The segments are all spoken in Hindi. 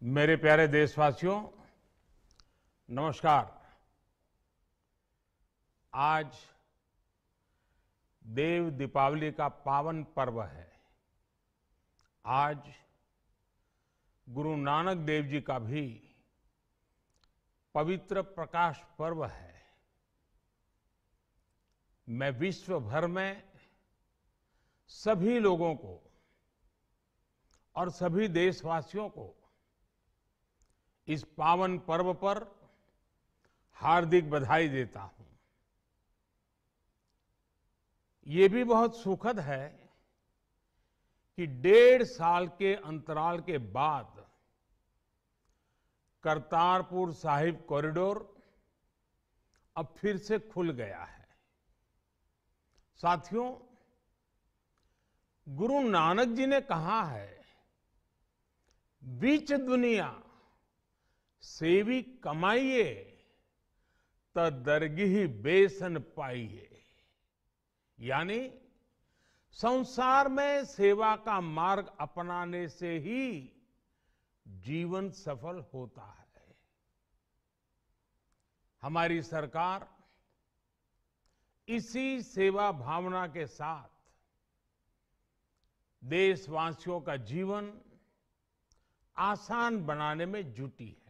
मेरे प्यारे देशवासियों, नमस्कार। आज देव दीपावली का पावन पर्व है। आज गुरु नानक देव जी का भी पवित्र प्रकाश पर्व है। मैं विश्व भर में सभी लोगों को और सभी देशवासियों को इस पावन पर्व पर हार्दिक बधाई देता हूं। ये भी बहुत सुखद है कि 1.5 साल के अंतराल के बाद करतारपुर साहिब कॉरिडोर अब फिर से खुल गया है। साथियों, गुरु नानक जी ने कहा है, बीच दुनिया सेवी कमाइए त दरगिही बेसन पाइए। यानी संसार में सेवा का मार्ग अपनाने से ही जीवन सफल होता है। हमारी सरकार इसी सेवा भावना के साथ देशवासियों का जीवन आसान बनाने में जुटी है।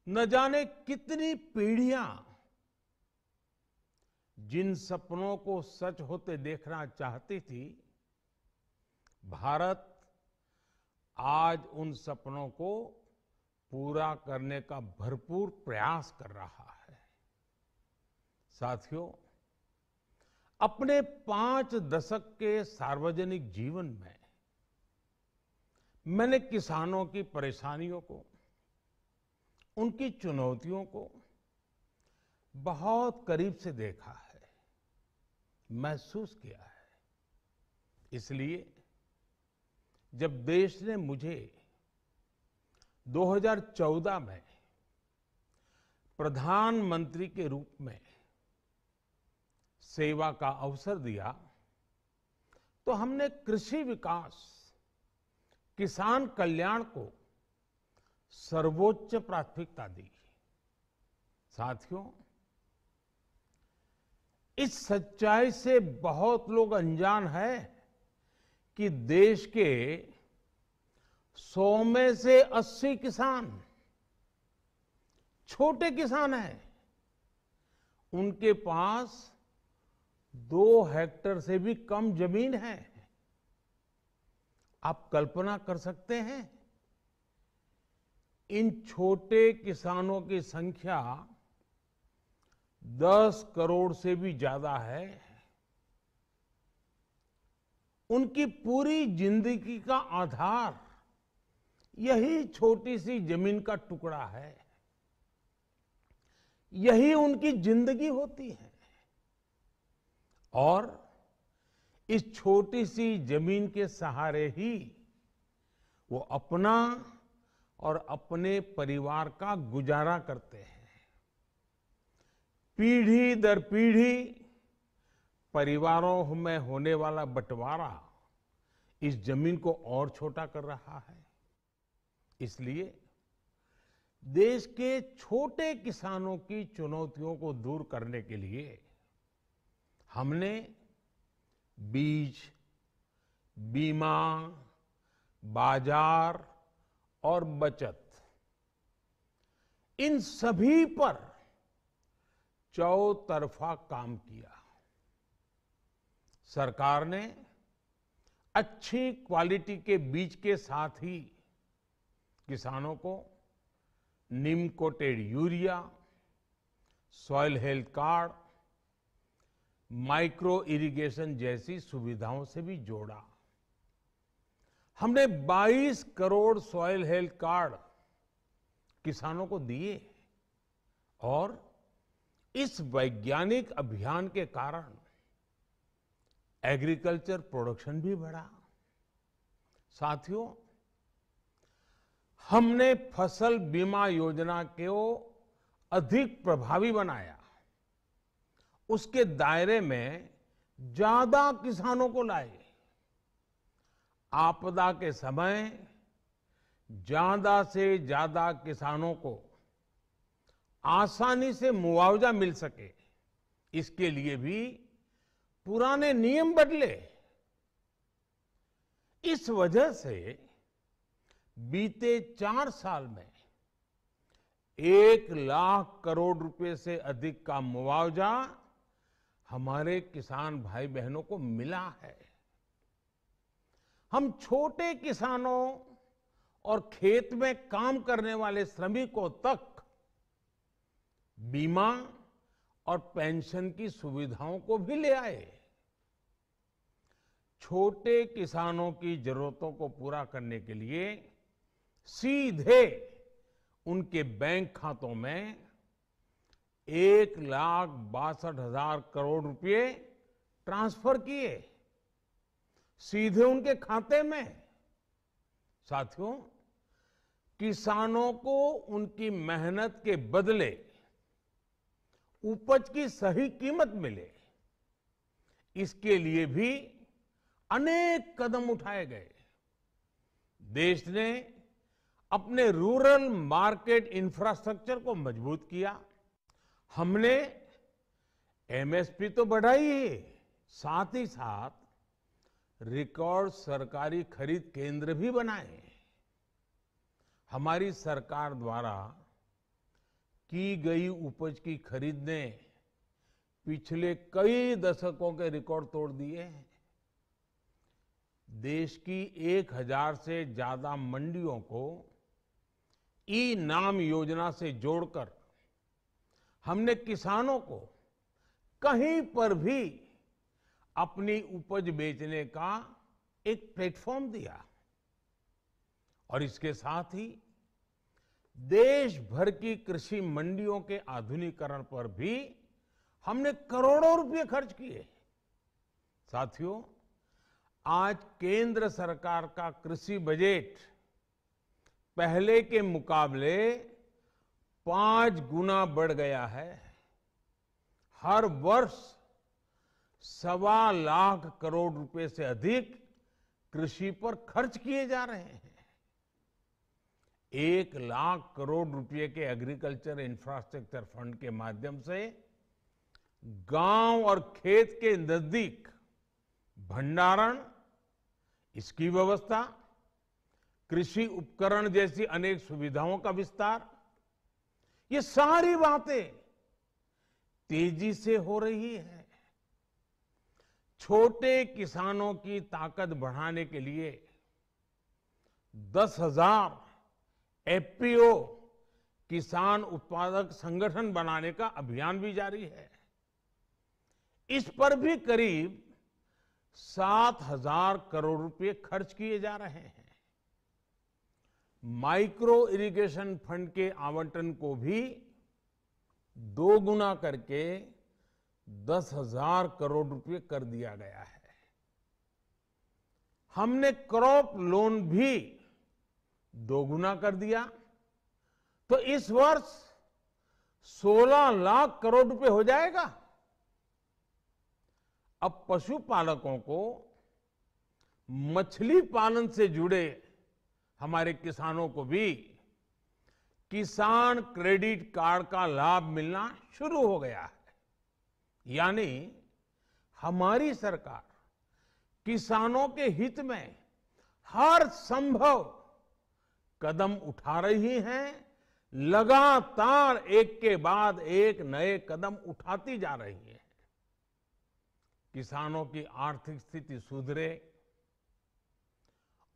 न जाने कितनी पीढ़ियां जिन सपनों को सच होते देखना चाहती थी, भारत आज उन सपनों को पूरा करने का भरपूर प्रयास कर रहा है। साथियों, अपने 5 दशक के सार्वजनिक जीवन में मैंने किसानों की परेशानियों को, उनकी चुनौतियों को बहुत करीब से देखा है, महसूस किया है। इसलिए जब देश ने मुझे 2014 में प्रधानमंत्री के रूप में सेवा का अवसर दिया, तो हमने कृषि विकास, किसान कल्याण को सर्वोच्च प्राथमिकता दी। साथियों, इस सच्चाई से बहुत लोग अनजान हैं कि देश के 100 में से 80 किसान छोटे किसान हैं। उनके पास 2 हेक्टेयर से भी कम जमीन है। आप कल्पना कर सकते हैं, इन छोटे किसानों की संख्या 10 करोड़ से भी ज्यादा है। उनकी पूरी जिंदगी का आधार यही छोटी सी जमीन का टुकड़ा है। यही उनकी जिंदगी होती है। और इस छोटी सी जमीन के सहारे ही वो अपना और अपने परिवार का गुजारा करते हैं। पीढ़ी दर पीढ़ी परिवारों में होने वाला बंटवारा इस जमीन को और छोटा कर रहा है। इसलिए देश के छोटे किसानों की चुनौतियों को दूर करने के लिए हमने बीज, बीमा, बाजार और बचत, इन सभी पर चौतरफा काम किया। सरकार ने अच्छी क्वालिटी के बीज के साथ ही किसानों को neem coated urea, soil health card, micro irrigation जैसी सुविधाओं से भी जोड़ा। हमने 22 करोड़ सॉइल हेल्थ कार्ड किसानों को दिए और इस वैज्ञानिक अभियान के कारण एग्रीकल्चर प्रोडक्शन भी बढ़ा। साथियों, हमने फसल बीमा योजना को अधिक प्रभावी बनाया। उसके दायरे में ज्यादा किसानों को लाए। आपदा के समय ज्यादा से ज्यादा किसानों को आसानी से मुआवजा मिल सके, इसके लिए भी पुराने नियम बदले। इस वजह से बीते 4 साल में 1 लाख करोड़ रुपए से अधिक का मुआवजा हमारे किसान भाई बहनों को मिला है। हम छोटे किसानों और खेत में काम करने वाले श्रमिकों तक बीमा और पेंशन की सुविधाओं को भी ले आए। छोटे किसानोों की जरूरतों को पूरा करने के लिए सीधे उनके बैंक खातों में 1,62,000 करोड़ रुपए ट्रांसफर किए, सीधे उनके खाते में। साथियों, किसानों को उनकी मेहनत के बदले उपज की सही कीमत मिले, इसके लिए भी अनेक कदम उठाए गए। देश ने अपने रूरल मार्केट इंफ्रास्ट्रक्चर को मजबूत किया। हमने एमएसपी तो बढ़ाई ही, साथ ही साथ रिकॉर्ड सरकारी खरीद केंद्र भी बनाए। हमारी सरकार द्वारा की गई उपज की खरीद ने पिछले कई दशकों के रिकॉर्ड तोड़ दिए हैं। देश की 1000 से ज्यादा मंडियों को ई नाम योजना से जोड़कर हमने किसानों को कहीं पर भी अपनी उपज बेचने का एक प्लेटफॉर्म दिया। और इसके साथ ही देश भर की कृषि मंडियों के आधुनिकीकरण पर भी हमने करोड़ों रुपए खर्च किए। साथियों, आज केंद्र सरकार का कृषि बजट पहले के मुकाबले 5 गुना बढ़ गया है। हर वर्ष 1.25 लाख करोड़ रुपए से अधिक कृषि पर खर्च किए जा रहे हैं। 1 लाख करोड़ रुपए के एग्रीकल्चर इंफ्रास्ट्रक्चर फंड के माध्यम से गांव और खेत के नजदीक भंडारण, इसकी व्यवस्था, कृषि उपकरण जैसी अनेक सुविधाओं का विस्तार, ये सारी बातें तेजी से हो रही है। छोटे किसानों की ताकत बढ़ाने के लिए 10,000 एफपीओ किसान उत्पादक संगठन बनाने का अभियान भी जारी है। इस पर भी करीब 7,000 करोड़ रुपए खर्च किए जा रहे हैं। माइक्रो इरिगेशन फंड के आवंटन को भी 2 गुना करके 10,000 करोड़ रुपए कर दिया गया है। हमने क्रॉप लोन भी 2 गुना कर दिया, तो इस वर्ष 16 लाख करोड़ रुपए हो जाएगा। अब पशुपालकों को मछली पालन से जुड़े हमारे किसानों को भी किसान क्रेडिट कार्ड का लाभ मिलना शुरू हो गया है। यानी हमारी सरकार किसानों के हित में हर संभव कदम उठा रही है, लगातार एक के बाद एक नए कदम उठाती जा रही है। किसानों की आर्थिक स्थिति सुधरे,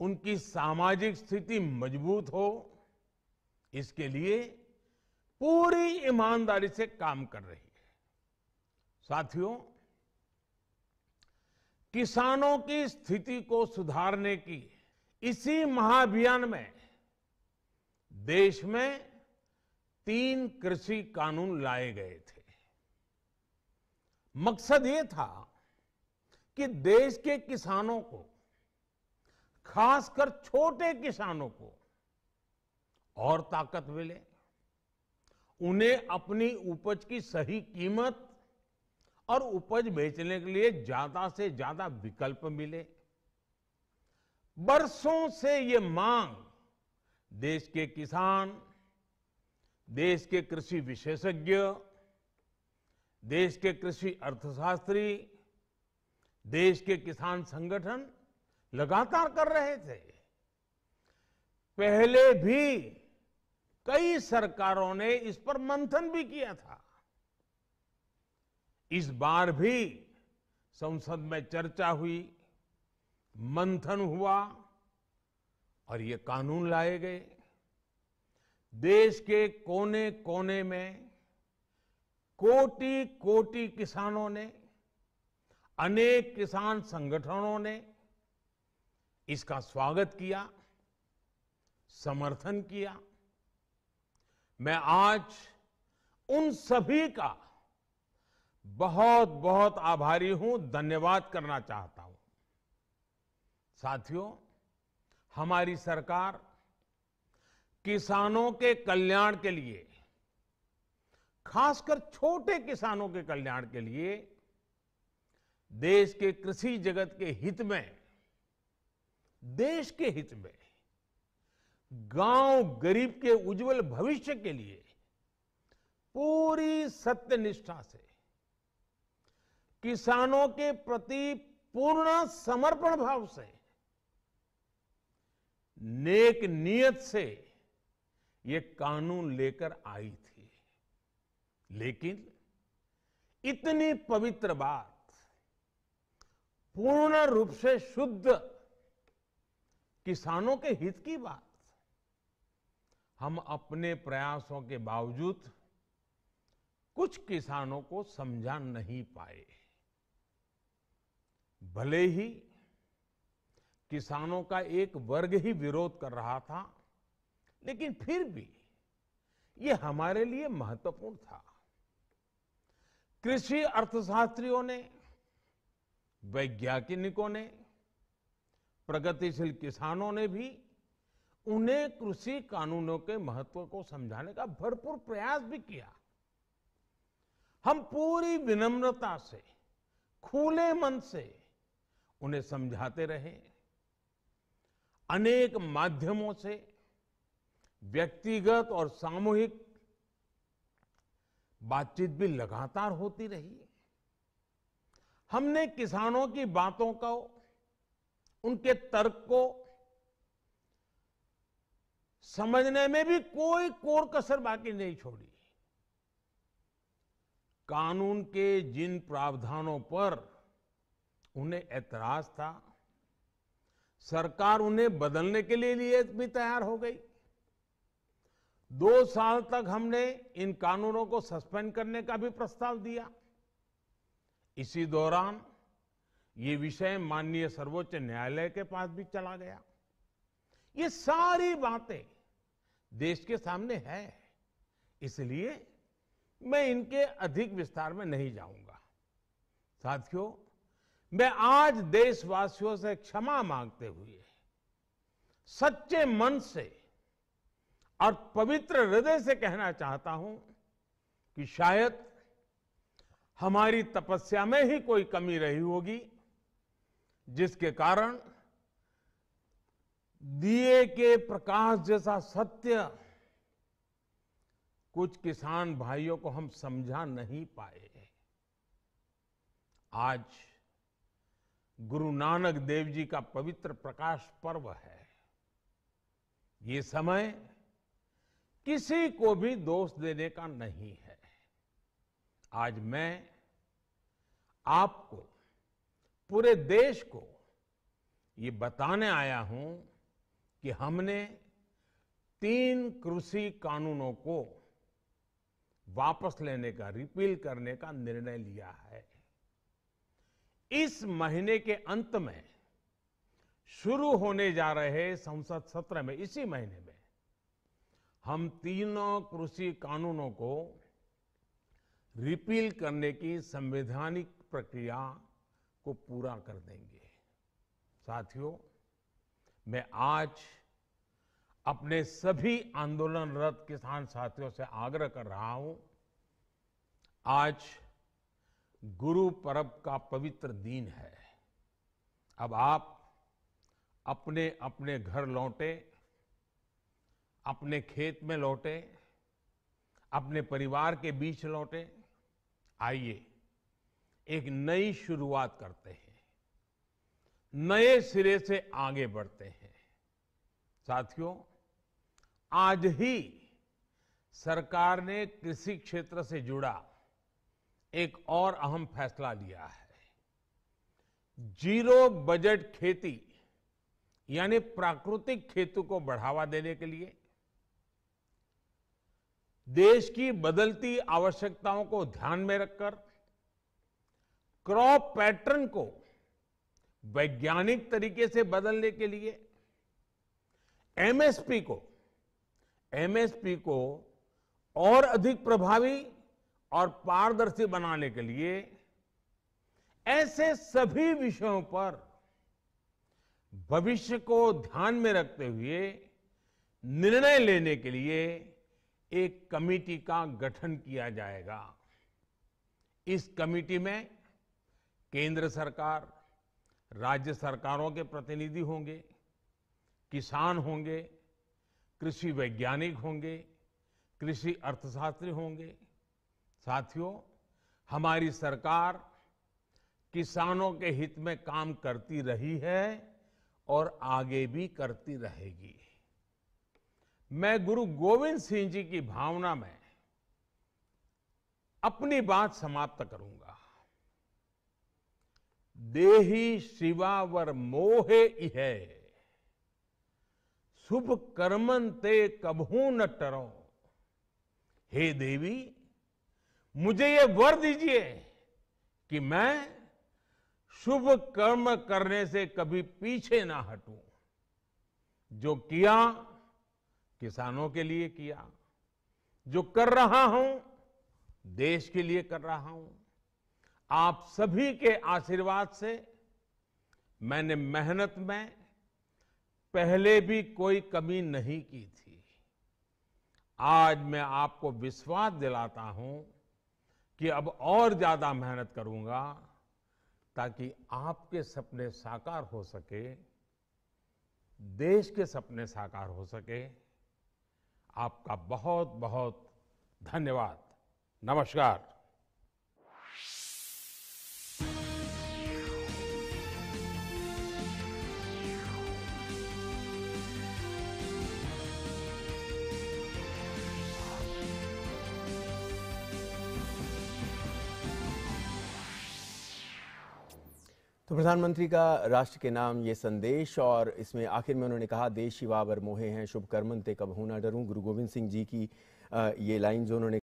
उनकी सामाजिक स्थिति मजबूत हो, इसके लिए पूरी ईमानदारी से काम कर रही है। साथियों, किसानों की स्थिति को सुधारने की इसी महाअभियान में देश में 3 कृषि कानून लाए गए थे। मकसद ये था कि देश के किसानों को, खासकर छोटे किसानों को और ताकत मिले, उन्हें अपनी उपज की सही कीमत और उपज बेचने के लिए ज्यादा से ज्यादा विकल्प मिले। बरसों से ये मांग देश के किसान, देश के कृषि विशेषज्ञ, देश के कृषि अर्थशास्त्री, देश के किसान संगठन लगातार कर रहे थे। पहले भी कई सरकारों ने इस पर मंथन भी किया था। इस बार भी संसद में चर्चा हुई, मंथन हुआ और ये कानून लाए गए। देश के कोने कोने में कोटि कोटि किसानों ने, अनेक किसान संगठनों ने इसका स्वागत किया, समर्थन किया। मैं आज उन सभी का बहुत बहुत आभारी हूं, धन्यवाद करना चाहता हूं। साथियों, हमारी सरकार किसानों के कल्याण के लिए, खासकर छोटे किसानों के कल्याण के लिए, देश के कृषि जगत के हित में, देश के हित में, गांव गरीब के उज्जवल भविष्य के लिए पूरी सत्यनिष्ठा से, किसानों के प्रति पूर्ण समर्पण भाव से, नेक नियत से ये कानून लेकर आई थी। लेकिन इतनी पवित्र बात, पूर्ण रूप से शुद्ध किसानों के हित की बात, हम अपने प्रयासों के बावजूद कुछ किसानों को समझा नहीं पाए। भले ही किसानों का एक वर्ग ही विरोध कर रहा था, लेकिन फिर भी ये हमारे लिए महत्वपूर्ण था। कृषि अर्थशास्त्रियों ने, वैज्ञानिकों ने, प्रगतिशील किसानों ने भी उन्हें कृषि कानूनों के महत्व को समझाने का भरपूर प्रयास भी किया। हम पूरी विनम्रता से, खुले मन से उन्हें समझाते रहे। अनेक माध्यमों से व्यक्तिगत और सामूहिक बातचीत भी लगातार होती रही। हमने किसानों की बातों को, उनके तर्क को समझने में भी कोई कोर कसर बाकी नहीं छोड़ी। कानून के जिन प्रावधानों पर उन्हें ऐतराज था, सरकार उन्हें बदलने के लिए भी तैयार हो गई। 2 साल तक हमने इन कानूनों को सस्पेंड करने का भी प्रस्ताव दिया। इसी दौरान ये विषय माननीय सर्वोच्च न्यायालय के पास भी चला गया। ये सारी बातें देश के सामने है, इसलिए मैं इनके अधिक विस्तार में नहीं जाऊंगा। साथियों, मैं आज देशवासियों से क्षमा मांगते हुए सच्चे मन से और पवित्र हृदय से कहना चाहता हूं कि शायद हमारी तपस्या में ही कोई कमी रही होगी, जिसके कारण दिए के प्रकाश जैसा सत्य कुछ किसान भाइयों को हम समझा नहीं पाए। आज गुरु नानक देव जी का पवित्र प्रकाश पर्व है। ये समय किसी को भी दोष देने का नहीं है। आज मैं आपको, पूरे देश को ये बताने आया हूं कि हमने 3 कृषि कानूनों को वापस लेने का, रिपील करने का निर्णय लिया है। इस महीने के अंत में शुरू होने जा रहे संसद सत्र में, इसी महीने में, हम 3 कृषि कानूनों को रिपील करने की संवैधानिक प्रक्रिया को पूरा कर देंगे। साथियों, मैं आज अपने सभी आंदोलनरत किसान साथियों से आग्रह कर रहा हूं, आज गुरु पर्व का पवित्र दिन है। अब आप अपने अपने घर लौटे, अपने खेत में लौटे, अपने परिवार के बीच लौटे। आइए एक नई शुरुआत करते हैं, नए सिरे से आगे बढ़ते हैं। साथियों, आज ही सरकार ने कृषि क्षेत्र से जुड़ा एक और अहम फैसला लिया है। जीरो बजट खेती यानी प्राकृतिक खेती को बढ़ावा देने के लिए देश की बदलती आवश्यकताओं को ध्यान में रखकर क्रॉप पैटर्न को वैज्ञानिक तरीके से बदलने के लिए एमएसपी को और अधिक प्रभावी और पारदर्शी बनाने के लिए ऐसे सभी विषयों पर भविष्य को ध्यान में रखते हुए निर्णय लेने के लिए एक कमेटी का गठन किया जाएगा। इस कमेटी में केंद्र सरकार, राज्य सरकारों के प्रतिनिधि होंगे, किसान होंगे, कृषि वैज्ञानिक होंगे, कृषि अर्थशास्त्री होंगे। साथियों, हमारी सरकार किसानों के हित में काम करती रही है और आगे भी करती रहेगी। मैं गुरु गोविंद सिंह जी की भावना में अपनी बात समाप्त करूंगा। देहि शिवा वर मोहे इहे, शुभ कर्मन ते कबहू न टरो। हे देवी, मुझे ये वर दीजिए कि मैं शुभ कर्म करने से कभी पीछे ना हटूं। जो किया किसानों के लिए किया, जो कर रहा हूं देश के लिए कर रहा हूं। आप सभी के आशीर्वाद से मैंने मेहनत में पहले भी कोई कमी नहीं की थी। आज मैं आपको विश्वास दिलाता हूं कि अब और ज्यादा मेहनत करूंगा ताकि आपके सपने साकार हो सके, देश के सपने साकार हो सके। आपका बहुत बहुत धन्यवाद। नमस्कार। तो प्रधानमंत्री का राष्ट्र के नाम ये संदेश, और इसमें आखिर में उन्होंने कहा, देश शिवा वर मोहे हैं, शुभ कर्मन ते कबहू ना डरूं। गुरु गोविंद सिंह जी की ये लाइन जो उन्होंने